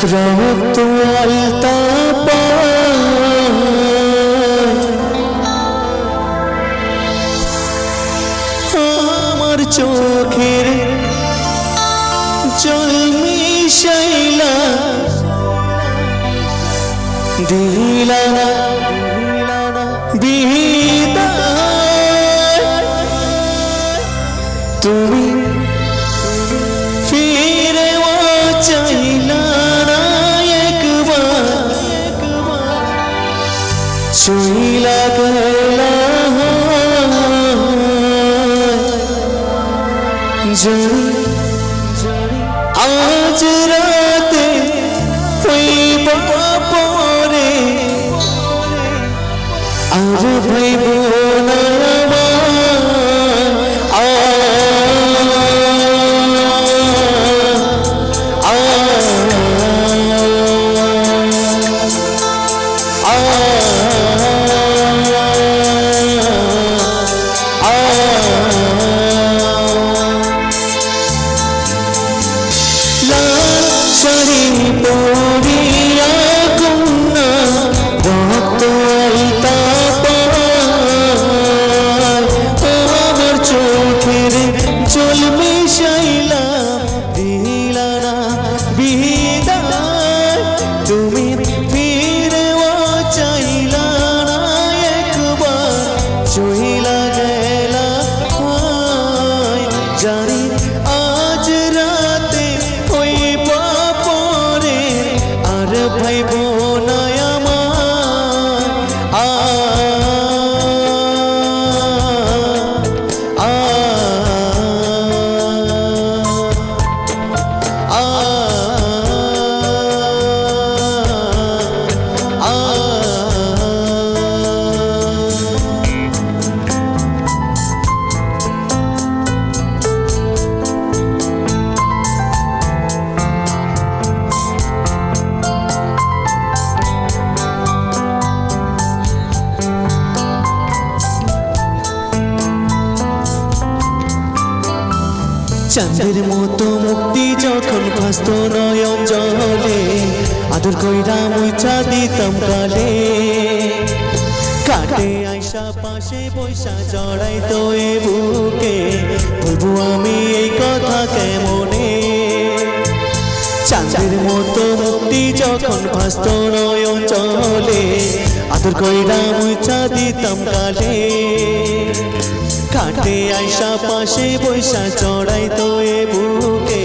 রক্ত আলতা আমার চোখের জল মিশাইলা দিলা বিদায় তুমি ফিরে চাইলা না একবার চইলা গেলা জানি আজ রাতে হইবা পরে আর ভাইব না চাঁদের মতো মুক্তি যখন ভাসত নয়ন জলে আদর কইরা মুইছা দিতাম কালে কাটে আইসা পাশে বৈশা জড়াই তো এ বুকে বলবো আমি এই কথা কেমনে চাঁদের মতো মুক্তি যখন ভাসত নয়ন জলে আদর কইরা মুইছা দিতাম কালে কাটে আইসা পাশে বৈশা চড়াই তো এ বুকে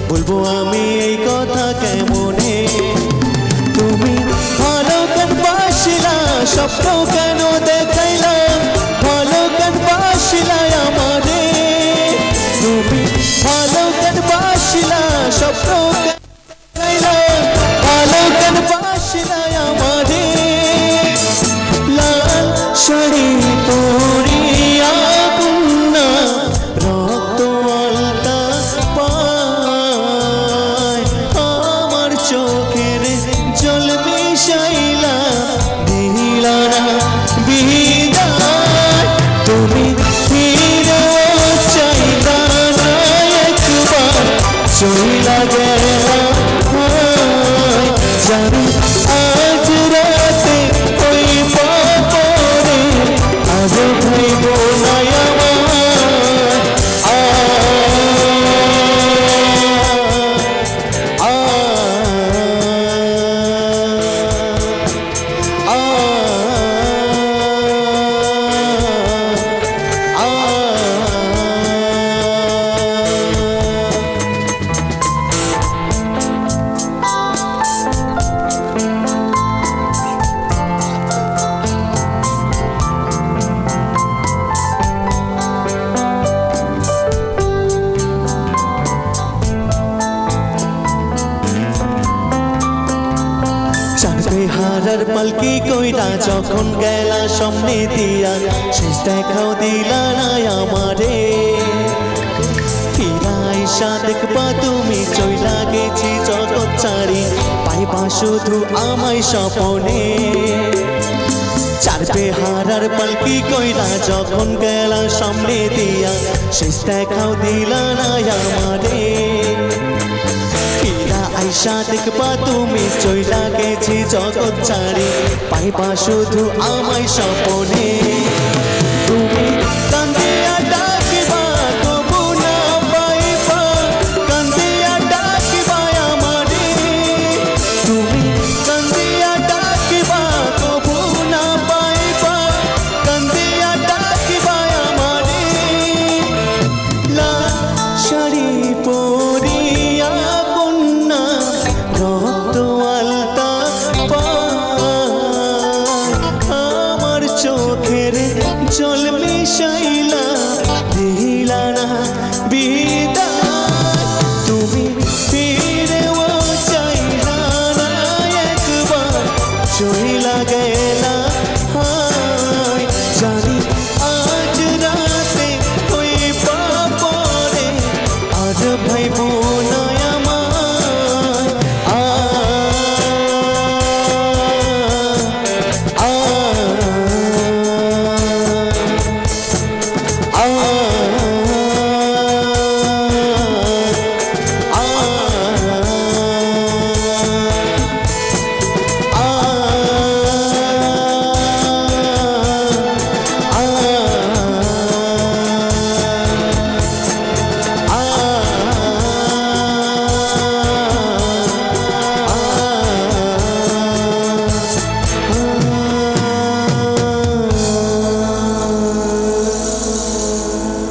বলবো আমি এই কথা কেমনে তুমি ভালো কেন বাসিলা স্বপ্ন কেন দেখাইলা ভালো কেন বাসিলা আমারে তুমি ভালো কেন বাসিলা স্বপ্ন দেখাইলা ভালো কেন বাসিলা আমারে লাল শাড়ি পরিয়া চইলা গেলা জানি আজ রাতে হইবা পরে আজ ভাইব না হারার পালকি কইরা যখন গেলা সামনে দিয়া শেষ দেখাও দিলা না আমারে ফিরা আইসা দেখবা তুমি চইলা গেছি জগৎ ছাড়ি পাইবা শুধু আমায় স্বপনে চার বেহারার পালকি কইরা যখন গেলা সামনে দিয়া শেষ দেখাও দিলা না আমারে ফিরা আইসা দেখবা তুমি চইলা গেছি জগৎ ছাড়ি পাইবা শুধু আমায় স্বপনে